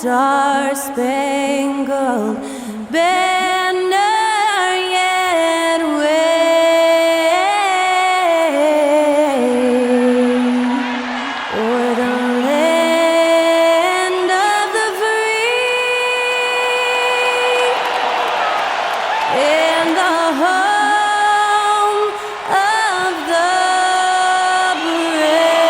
star-spangled banner yet wave o'er the land of the free and the home of the brave.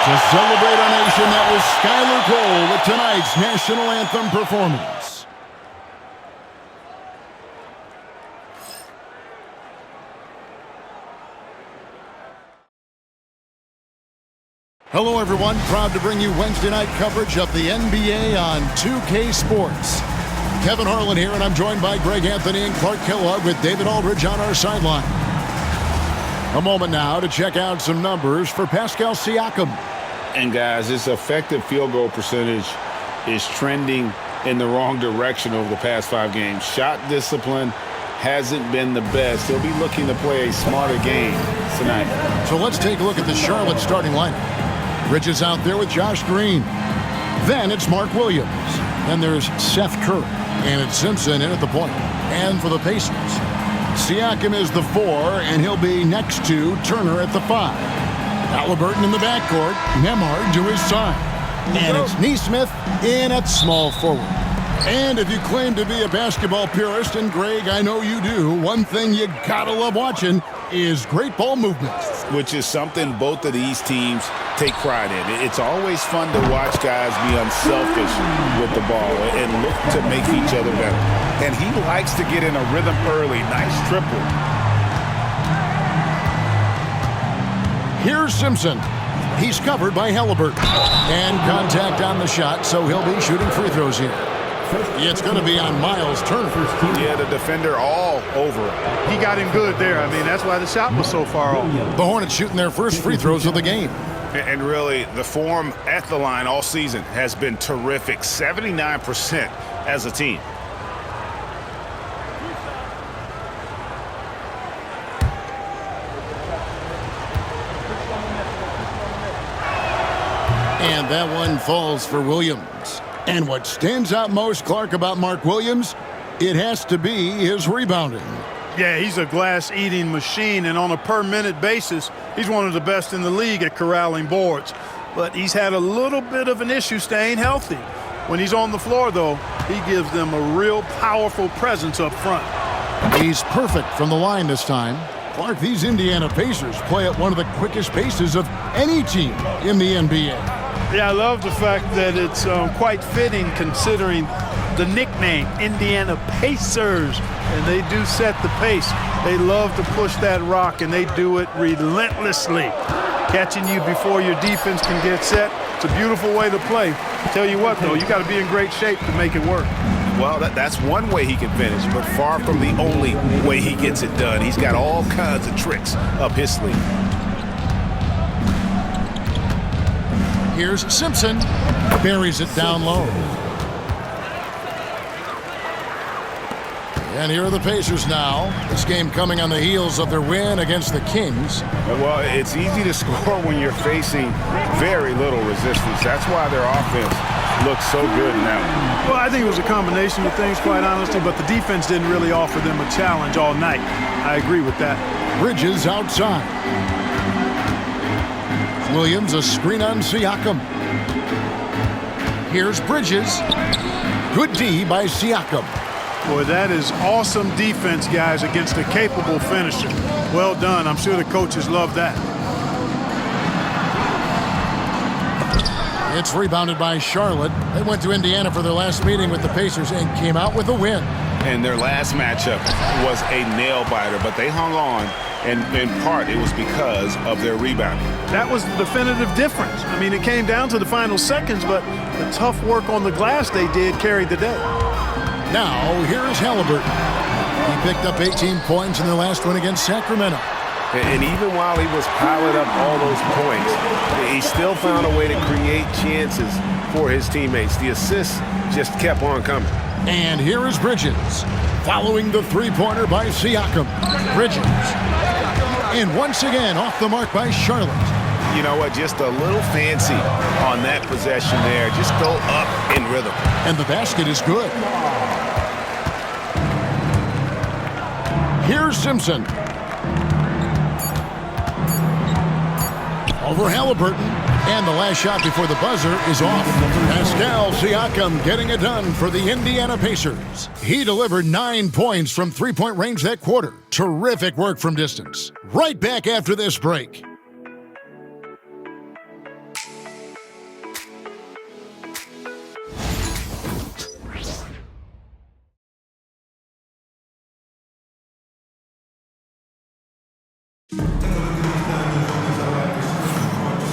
To celebrate our nation, that was Skylar Cole with tonight's national anthem performance. Hello, everyone. Proud to bring you Wednesday night coverage of the NBA on 2K Sports. Kevin Harlan here, and I'm joined by Greg Anthony and Clark Kellogg with David Aldridge on our sideline. A moment now to check out some numbers for Pascal Siakam. And guys, his effective field goal percentage is trending in the wrong direction over the past 5 games. Shot discipline hasn't been the best. He'll be looking to play a smarter game tonight. So let's take a look at the Charlotte starting lineup. Bridges out there with Josh Green. Then it's Mark Williams. Then there's Seth Curry. And it's Simpson in at the point. And for the Pacers, Siakam is the 4, and he'll be next to Turner at the 5. Halliburton in the backcourt, Nembhard to his side. And it's Nesmith in at small forward. And if you claim to be a basketball purist, and Greg, I know you do, one thing you gotta love watching is great ball movement. Which is something both of these teams take pride in. It's always fun to watch guys be unselfish with the ball and look to make each other better. And he likes to get in a rhythm early. Nice triple. Here's Simpson. He's covered by Halliburton. And contact on the shot, so he'll be shooting free throws here. It's going to be on Miles Turner. Yeah, the defender all over him. He got him good there. I mean, that's why the shot was so far off. The Hornets shooting their first free throws of the game. And really, the form at the line all season has been terrific. 79% as a team. And that one falls for Williams. And what stands out most, Clark, about Mark Williams, it has to be his rebounding. Yeah, he's a glass-eating machine, and on a per-minute basis, he's one of the best in the league at corralling boards. But he's had a little bit of an issue staying healthy. When he's on the floor, though, he gives them a real powerful presence up front. He's perfect from the line this time. Clark, these Indiana Pacers play at one of the quickest paces of any team in the NBA. Yeah, I love the fact that it's quite fitting considering the nickname, Indiana Pacers. And they do set the pace. They love to push that rock, and they do it relentlessly. Catching you before your defense can get set. It's a beautiful way to play. Tell you what, though, you got to be in great shape to make it work. Well, that's one way he can finish, but far from the only way he gets it done. He's got all kinds of tricks up his sleeve. Here's Simpson. Buries it down low. And here are the Pacers now. This game coming on the heels of their win against the Kings. Well, it's easy to score when you're facing very little resistance. That's why their offense looks so good now. Well, I think it was a combination of things, quite honestly, but the defense didn't really offer them a challenge all night. I agree with that. Bridges outside. Williams, a screen on Siakam. Here's Bridges. Good D by Siakam. Boy, that is awesome defense, guys, against a capable finisher. Well done. I'm sure the coaches love that. It's rebounded by Charlotte. They went to Indiana for their last meeting with the Pacers and came out with a win. And their last matchup was a nail-biter, but they hung on, and in part it was because of their rebounding. That was the definitive difference. I mean, it came down to the final seconds, but the tough work on the glass they did carried the day. Now, here's Halliburton. He picked up 18 points in their last win against Sacramento. And even while he was piling up all those points, he still found a way to create chances for his teammates. The assists just kept on coming. And here is Bridges, following the three-pointer by Siakam. Bridges. And once again, off the mark by Charlotte. You know what? Just a little fancy on that possession there. Just go up in rhythm. And the basket is good. Here's Simpson. Over Halliburton. And the last shot before the buzzer is off. Pascal Siakam getting it done for the Indiana Pacers. He delivered 9 points from three-point range that quarter. Terrific work from distance. Right back after this break.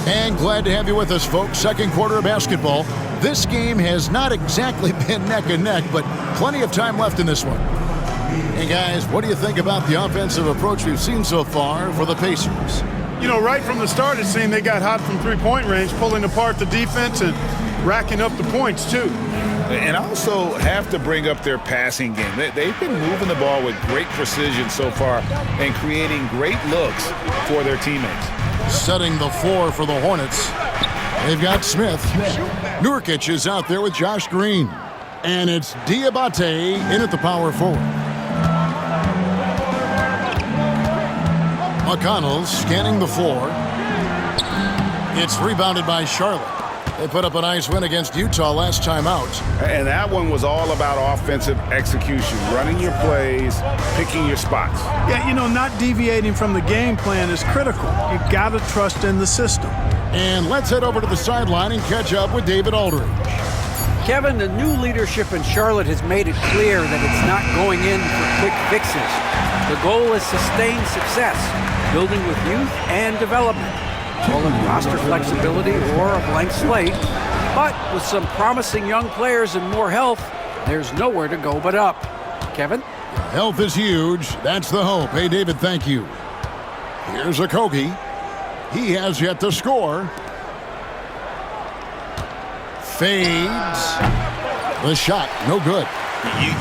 And glad to have you with us, folks. Second quarter of basketball. This game has not exactly been neck and neck, but plenty of time left in this one. Hey, guys, what do you think about the offensive approach we've seen so far for the Pacers? You know, right from the start, it seemed they got hot from three-point range, pulling apart the defense and racking up the points, too. And also have to bring up their passing game. They've been moving the ball with great precision so far and creating great looks for their teammates. Setting the floor for the Hornets. They've got Smith. Nurkic is out there with Josh Green. And it's Diabate in at the power forward. McConnell's scanning the floor. It's rebounded by Charlotte. They put up a nice win against Utah last time out. And that one was all about offensive execution, running your plays, picking your spots. Yeah, you know, not deviating from the game plan is critical. You got to trust in the system. And let's head over to the sideline and catch up with David Aldridge. Kevin, the new leadership in Charlotte has made it clear that it's not going in for quick fixes. The goal is sustained success, building with youth and development. Call it roster flexibility or a blank slate. But with some promising young players and more health, there's nowhere to go but up. Kevin? Health is huge. That's the hope. Hey, David, thank you. Here's Okogie. He has yet to score. Fades. The shot, no good.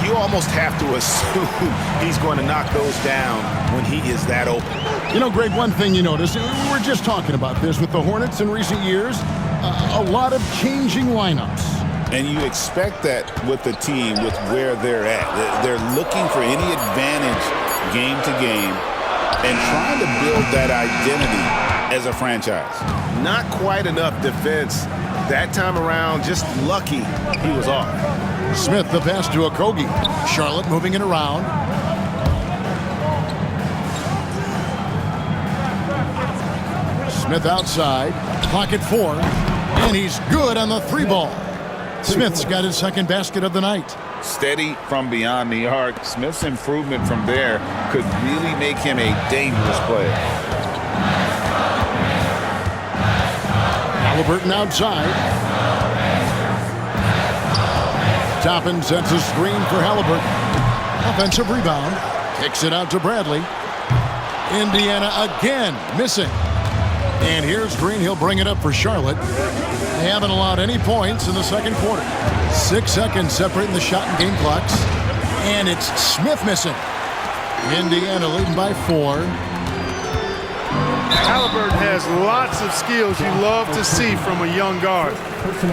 You almost have to assume he's going to knock those down when he is that open. You know, Greg, one thing you notice, we were just talking about this with the Hornets in recent years, a lot of changing lineups. And you expect that with the team, with where they're at. They're looking for any advantage game to game and trying to build that identity as a franchise. Not quite enough defense that time around, just lucky he was off. Smith, the pass to Okogie. Charlotte moving it around. Smith outside. Pocket four. And he's good on the three ball. Smith's got his second basket of the night. Steady from beyond the arc. Smith's improvement from there could really make him a dangerous player. Halliburton outside. Toppin sets a screen for Halliburton. Offensive rebound. Kicks it out to Bradley. Indiana again missing. And here's Green. He'll bring it up for Charlotte. They haven't allowed any points in the second quarter. 6 seconds separating the shot and game clocks. And it's Smith missing. Indiana leading by 4. Halliburton has lots of skills you love to see from a young guard.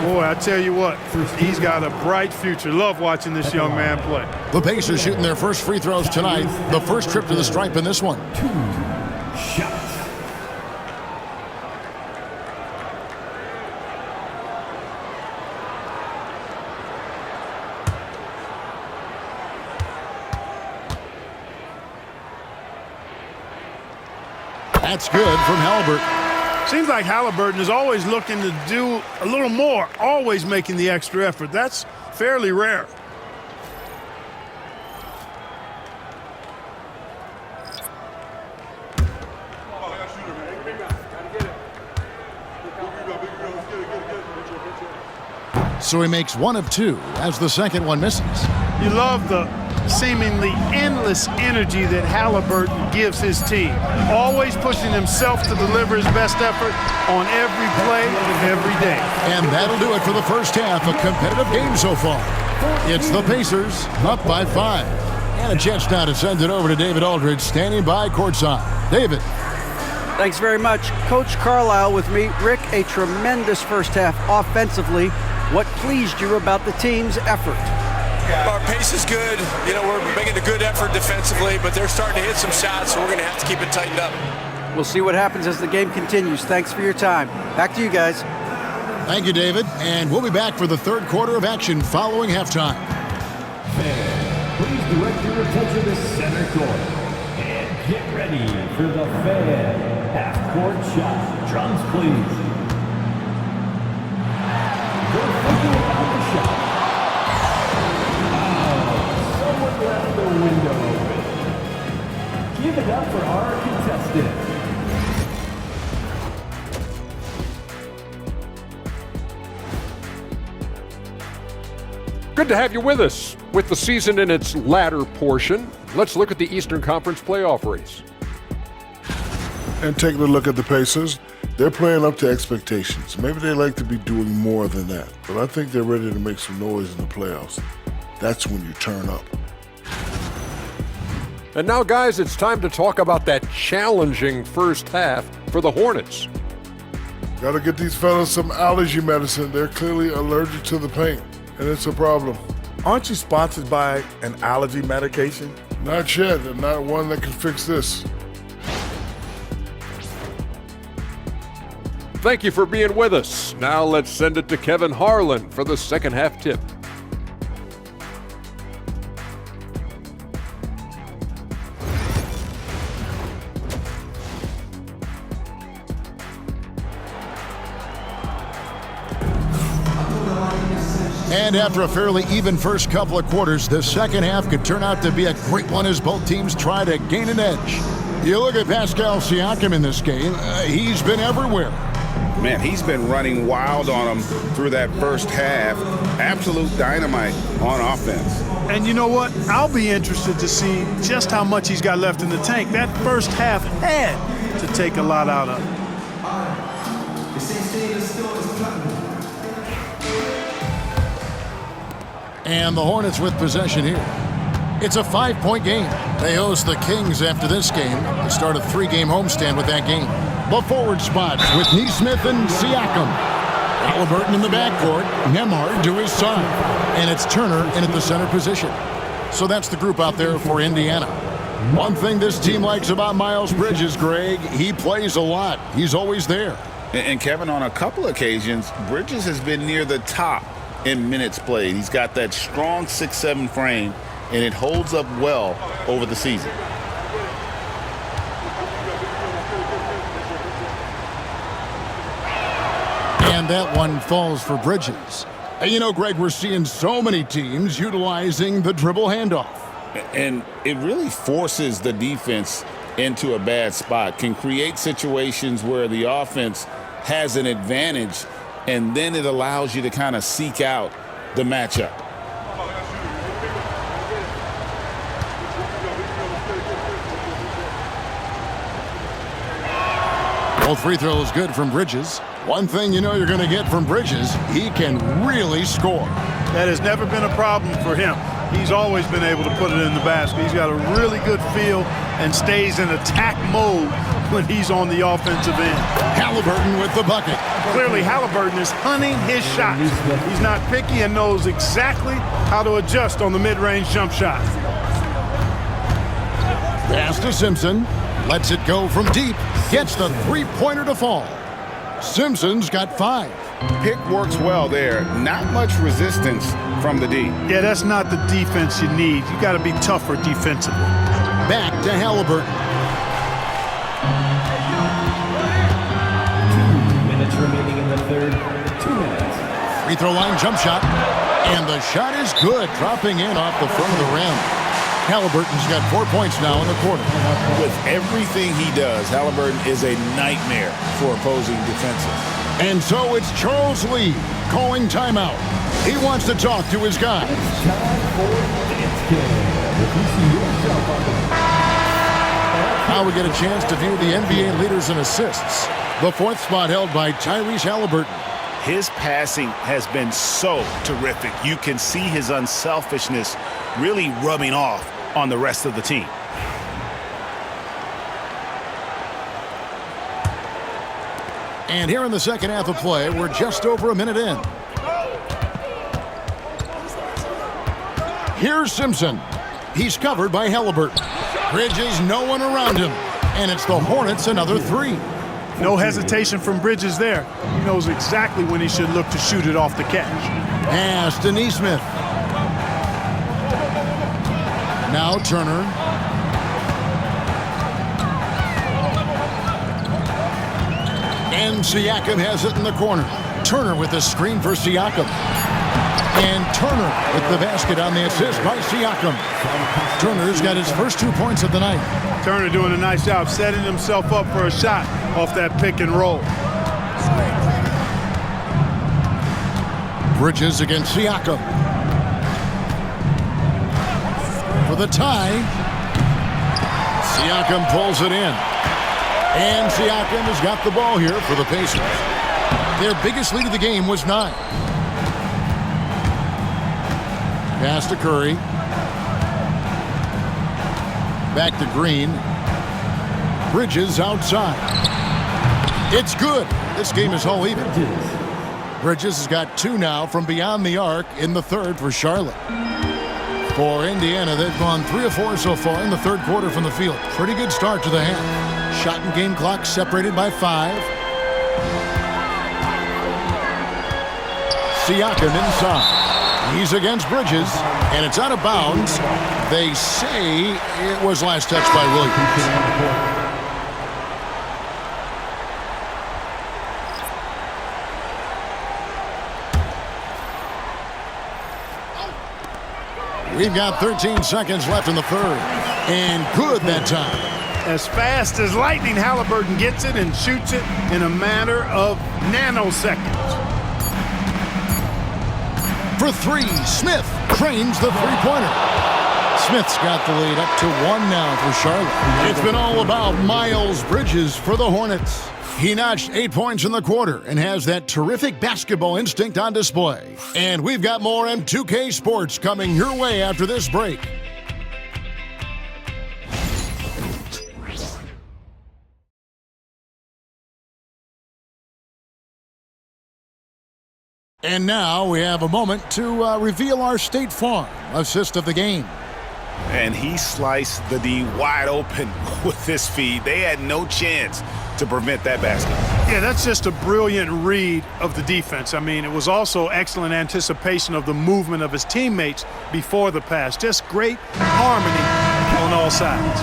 Boy, I tell you what, he's got a bright future. Love watching this young man play. The Pacers shooting their first free throws tonight. The first trip to the stripe in this one. 2 shots. That's good from Halliburton. Seems like Halliburton is always looking to do a little more, always making the extra effort. That's fairly rare. So he makes 1 of 2 as the second one misses. You love the seemingly endless energy that Halliburton gives his team. Always pushing himself to deliver his best effort on every play, every day. And that'll do it for the first half. A competitive game so far. It's the Pacers up by 5. And a chance now to send it over to David Aldridge, standing by courtside. David. Thanks very much. Coach Carlisle with me. Rick, a tremendous first half offensively. What pleased you about the team's effort? Our pace is good. You know, we're making a good effort defensively, but they're starting to hit some shots, so we're going to have to keep it tightened up. We'll see what happens as the game continues. Thanks for your time. Back to you guys. Thank you, David. And we'll be back for the third quarter of action following halftime. Fans, please direct your attention to center court. And get ready for the Fan half-court shot. Drums, please. They're thinking about the shot. Oh, someone left the window open. Give it up for our contestant. Good to have you with us. With the season in its latter portion, let's look at the Eastern Conference playoff race. And taking a look at the Pacers, they're playing up to expectations. Maybe they like to be doing more than that, but I think they're ready to make some noise in the playoffs. That's when you turn up. And now, guys, it's time to talk about that challenging first half for the Hornets. Got to get these fellas some allergy medicine. They're clearly allergic to the paint, and it's a problem. Aren't you sponsored by an allergy medication? Not yet, and not one that can fix this. Thank you for being with us. Now let's send it to Kevin Harlan for the second half tip. And after a fairly even first couple of quarters, the second half could turn out to be a great one as both teams try to gain an edge. You look at Pascal Siakam in this game, he's been everywhere. Man, he's been running wild on him through that first half. Absolute dynamite on offense. And you know what? I'll be interested to see just how much he's got left in the tank. That first half had to take a lot out of it. And the Hornets with possession here. It's a 5-point game. They host the Kings after this game. They start a 3-game homestand with that game. The forward spots with Neesmith and Siakam. Halliburton in the backcourt. Nembhard to his side. And it's Turner in at the center position. So that's the group out there for Indiana. One thing this team likes about Miles Bridges, Greg, he plays a lot. He's always there. And Kevin, on a couple occasions, Bridges has been near the top in minutes played. He's got that strong 6'7" frame, and it holds up well over the season. And that one falls for Bridges. And you know, Greg, we're seeing so many teams utilizing the dribble handoff. And it really forces the defense into a bad spot, can create situations where the offense has an advantage, and then it allows you to kind of seek out the matchup. Both free throws good from Bridges. One thing you know you're going to get from Bridges, he can really score. That has never been a problem for him. He's always been able to put it in the basket. He's got a really good feel and stays in attack mode when he's on the offensive end. Halliburton with the bucket. Clearly, Halliburton is hunting his shots. He's not picky and knows exactly how to adjust on the mid-range jump shot. Pass to Simpson. Lets it go from deep. Gets the three-pointer to fall. Simpson's got 5. Pick works well there. Not much resistance from the D. Yeah, that's not the defense you need. You got to be tougher defensively. Back to Halliburton. 2 minutes remaining in the third. 2 minutes. Free throw line jump shot. And the shot is good, dropping in off the front of the rim. Halliburton's got 4 points now in the quarter. With everything he does, Halliburton is a nightmare for opposing defenses. And so it's Charles Lee calling timeout. He wants to talk to his guys. It's time for Dance Cam. If you see yourself on the... Now we get a chance to view the NBA leaders in assists. The 4th spot held by Tyrese Halliburton. His passing has been so terrific. You can see his unselfishness really rubbing off on the rest of the team. And here in the second half of play, we're just over a minute in. Here's Simpson. He's covered by Halliburton. Bridges, no one around him. And it's the Hornets, another 3. No hesitation from Bridges there. He knows exactly when he should look to shoot it off the catch. Pass to Neesmith. Now Turner. And Siakam has it in the corner. Turner with the screen for Siakam. And Turner with the basket on the assist by Siakam. Turner's got his first 2 points of the night. Turner doing a nice job setting himself up for a shot off that pick and roll. Bridges against Siakam. For the tie. Siakam pulls it in. And Siakam has got the ball here for the Pacers. Their biggest lead of the game was 9. Pass to Curry. Back to Green. Bridges outside. It's good. This game is all even. Bridges has got 2 now from beyond the arc in the third for Charlotte. For Indiana, they've gone 3 of 4 so far in the third quarter from the field. Pretty good start to the half. Shot and game clock separated by 5. Siakam inside. He's against Bridges, and it's out of bounds. They say it was last touched by Williams. We've got 13 seconds left in the third, and good that time. As fast as lightning, Halliburton gets it and shoots it in a matter of nanoseconds. For 3, Smith cranes the three-pointer. Smith's got the lead up to 1 now for Charlotte. It's been all about Miles Bridges for the Hornets. He notched 8 points in the quarter and has that terrific basketball instinct on display. And we've got more M2K Sports coming your way after this break. And now we have a moment to reveal our State Farm assist of the game. And he sliced the D wide open with this feed. They had no chance to prevent that basket. Yeah, that's just a brilliant read of the defense. I mean, it was also excellent anticipation of the movement of his teammates before the pass. Just great harmony on all sides.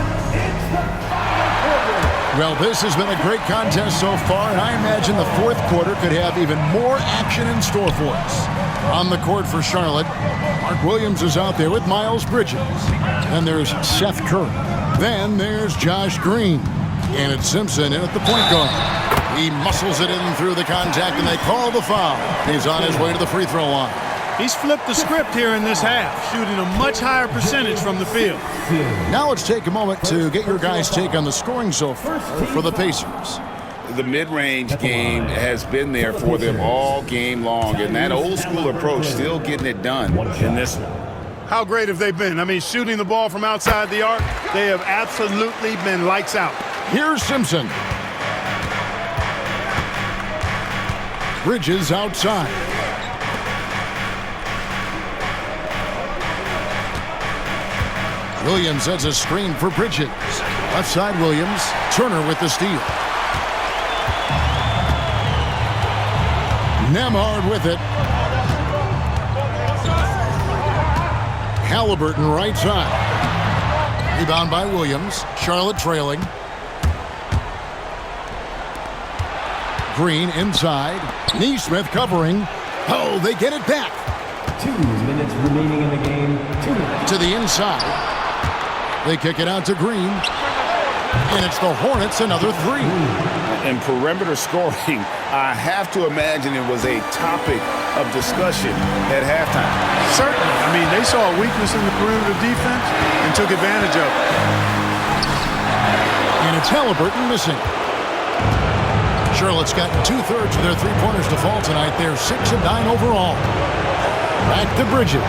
Well, this has been a great contest so far, and I imagine the fourth quarter could have even more action in store for us. On the court for Charlotte, Mark Williams is out there with Miles Bridges. Then there's Seth Curry. Then there's Josh Green. And it's Simpson in at the point guard. He muscles it in through the contact, and they call the foul. He's on his way to the free throw line. He's flipped the script here in this half, shooting a much higher percentage from the field. Now let's take a moment to get your guys' take on the scoring so far for the Pacers. The mid-range game has been there for them all game long, and that old-school approach still getting it done in this one. How great have they been? I mean, shooting the ball from outside the arc, they have absolutely been lights out. Here's Simpson. Bridges outside. Williams has a screen for Bridges. Left side Williams. Turner with the steal. Nemhard with it. Halliburton right side. Rebound by Williams. Charlotte trailing. Green inside. Neesmith covering. Oh, they get it back. 2 minutes remaining in the game. 2 minutes. To the inside. They kick it out to Green. And it's the Hornets, another 3. In perimeter scoring, I have to imagine it was a topic of discussion at halftime. Certainly. I mean, they saw a weakness in the perimeter defense and took advantage of it. And it's Halliburton missing. Charlotte's gotten 2/3 of their three-pointers to fall tonight. They're 6 of 9 overall. Back to Bridges.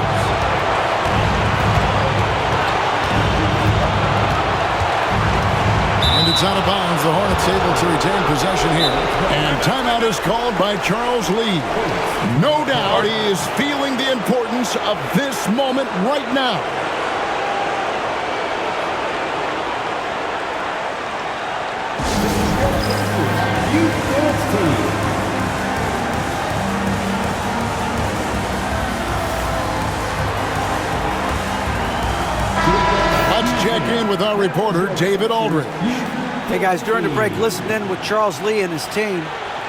And it's It's out of bounds. The Hornets able to retain possession here. And timeout is called by Charles Lee. No doubt he is feeling the importance of this moment right now. Let's check in with our reporter, David Aldridge. Hey guys, during the break, listen in with Charles Lee and his team.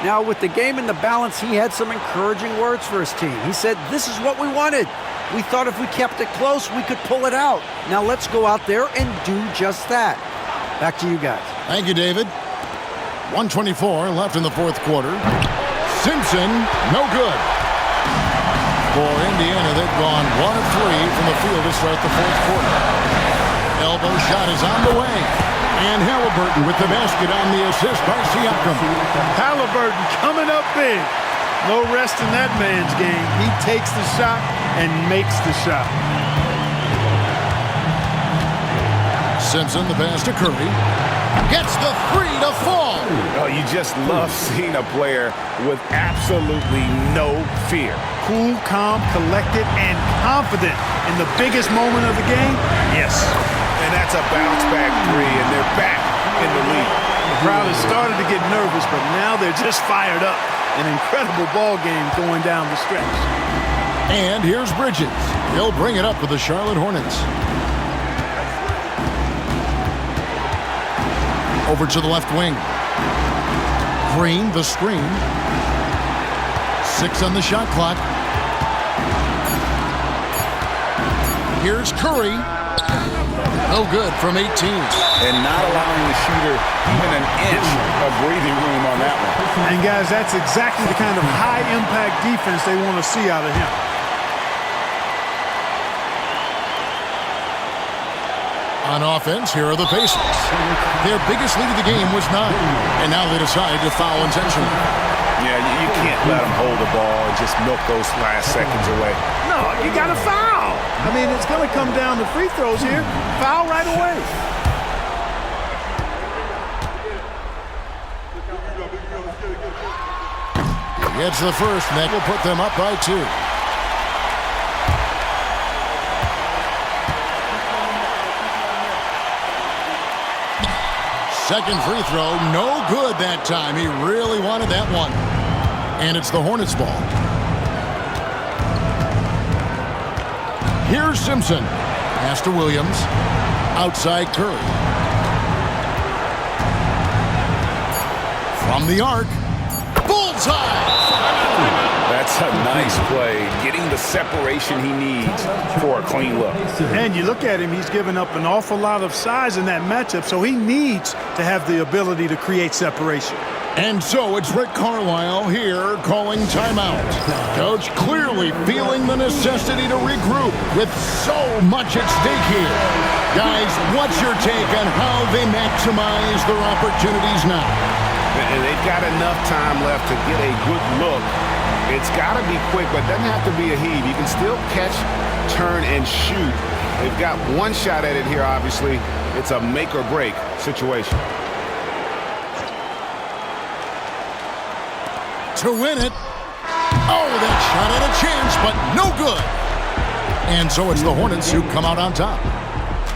Now, with the game in the balance, he had some encouraging words for his team. He said, "This is what we wanted. We thought if we kept it close, we could pull it out. Now let's go out there and do just that." Back to you guys. Thank you, David. 1:24 left in the fourth quarter. Simpson, no good. For Indiana, they've gone 1 of 3 from the field to start the fourth quarter. Elbow shot is on the way. And Halliburton with the basket on the assist by Siakam. Halliburton coming up big. No rest in that man's game. He takes the shot and makes the shot. Simpson, the pass to Curry. Gets the 3 to fall. Oh, you just love seeing a player with absolutely no fear. Cool, calm, collected, and confident in the biggest moment of the game. Yes. And that's a bounce-back 3, and they're back in the lead. The crowd has started to get nervous, but now they're just fired up. An incredible ball game going down the stretch. And here's Bridges. He'll bring it up for the Charlotte Hornets. Over to the left wing. Green, the screen. 6 on the shot clock. Here's Curry. No good from 18. And not allowing the shooter even an inch of breathing room on that one. And guys, that's exactly the kind of high-impact defense they want to see out of him. On offense, here are the Pacers. Their biggest lead of the game was 9. And now they decide to foul intentionally. Yeah, you can't let them hold the ball and just milk those last seconds away. No, you got to foul. I mean, it's going to come down to free throws here. Foul right away. Gets the first, and that will put them up by 2. Second free throw, no good that time. He really wanted that one. And it's the Hornets' ball. Here's Simpson. Pass to Williams. Outside Curry. From the arc. Bullseye! That's a nice play. Getting the separation he needs for a clean look. And you look at him, he's given up an awful lot of size in that matchup, so he needs to have the ability to create separation. And so it's Rick Carlisle here calling timeout. Coach clearly feeling the necessity to regroup with so much at stake here. Guys, what's your take on how they maximize their opportunities now? And they've got enough time left to get a good look. It's got to be quick, but it doesn't have to be a heave. You can still catch, turn, and shoot. They've got one shot at it here, obviously. It's a make-or-break situation. To win it. Oh, that shot had a chance, but no good. And so it's the Hornets who come out on top.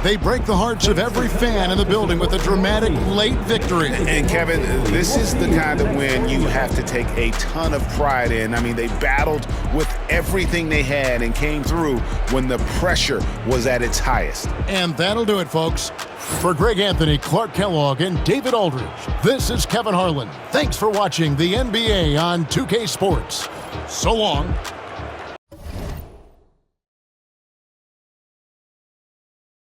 They break the hearts of every fan in the building with a dramatic late victory. And Kevin, this is the kind of win you have to take a ton of pride in. I mean, they battled with everything they had and came through when the pressure was at its highest. And that'll do it, folks. For Greg Anthony, Clark Kellogg, and David Aldridge, this is Kevin Harlan. Thanks for watching the NBA on 2K Sports. So long.